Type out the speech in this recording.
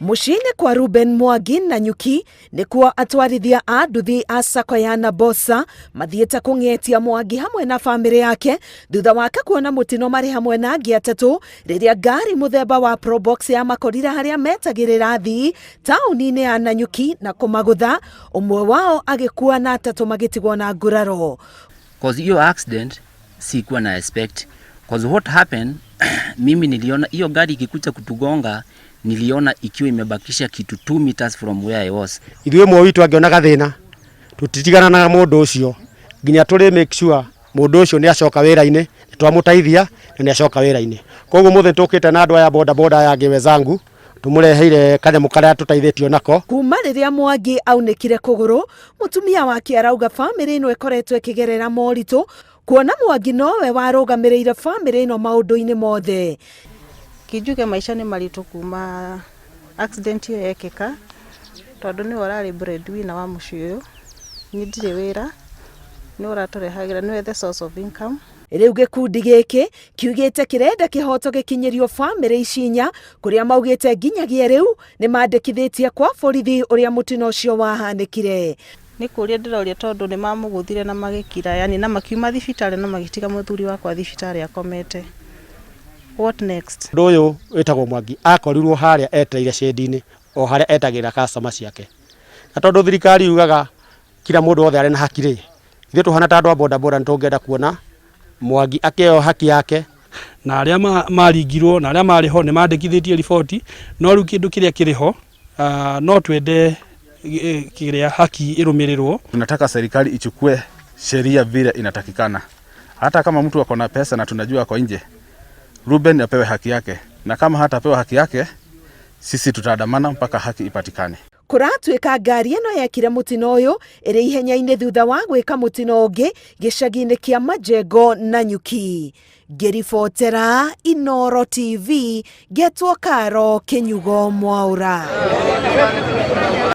Mushine kwa Ruben Mwangi Nanyuki ni kuwa Atwarithia a nduthi a sako ya Nabosa mathiete kung'etia Mwangi hamwe na family yake thutha wake kuona mutino mari hamwe na angi atatu riria ngari muthemba wa probox ya makorira haria metagirira athii tauni-ini ya Nanyuki na kugutha, umwe wao agikua na atatu magitigwo na nguraro. Cause hiyo accident sikuwa na expect, cause what happened mimi niliona hiyo gari ikikuja kutugonga, niliona ikiwa imebakisha kitu 2 meters from where I was. Ithuĩ mwe witũ angĩona gathĩna tutitigana na mũndũ ũcio nginya tũrĩ make sure mũndũ ũcio nĩ acoka wĩra-inĩ, twamũteithia na nĩ acoka wĩra-inĩ. Koguo mũthĩ tũkĩte na andũ aya boda boda ya wenzangu tumureheire kanyamũ karĩa tũteithĩtio nako. Kuma rĩrĩa Mwangi aunĩkire kũgũrũ, mutumia wake arauga family ĩno ĩkoretwo ĩkĩgerera moritũ kuona Mwangi nowe warũgamĩrĩire family ĩno maũndũ-inĩ mothe. Kijuge maisha ni maritu kuma accident hiyo yekeka tondu ni orari breadwinner wa muciĩ ũyũ, ni ndirĩ wĩra, ni ũratũrehagira ni the source of income. Rĩu gĩkundi gĩkĩ kiugĩte kĩrenda kihoto gĩkinyirio family icinya kuria maugĩte nginyagia rĩu nĩ mandĩkithĩtie kwa borithi ũrĩa mutino ũcio wahanĩkire. Ni kũria ndĩroria tondu ni mamũgũthire na magĩkira, yani na makiuma thibitarĩ na magĩtiga mũthuri wakwa thibitarĩ akomete. What next? Ndoyo wetagwo Mwangi akorirwo haria eteire shedi-ini o haria etagira customer ciake. Na tondu thirikari yugaga kila mundu wothe ari na haki ri, ithuĩ tuhana ta andũ a boda boda nĩtũngĩenda kuona Mwangi akeo haki yake, na aria maringirwo na aria mari ho ni mandĩkithĩtie riboti, no rĩu kĩndũ kĩrĩa kĩrĩ ho no twende kĩrĩa haki irumirirwo. Tunataka serikali ichukue sheria vile inatakikana, hata kama mtu ako na pesa na tunajua ako nje, Ruben apewe haki yake, na kama hatapewa haki yake sisi tutadamana mpaka haki ipatikane. Kuratuĩka ngari ĩno yekire mutino ũyũ ĩrĩ ihenya-inĩ thutha wa gwĩka mutino ũngĩ gĩcagi-inĩ kĩa Majengo Nanyuki. Ngĩribotera Inooro TV, Getwo Karo Kinyugo Mwaura.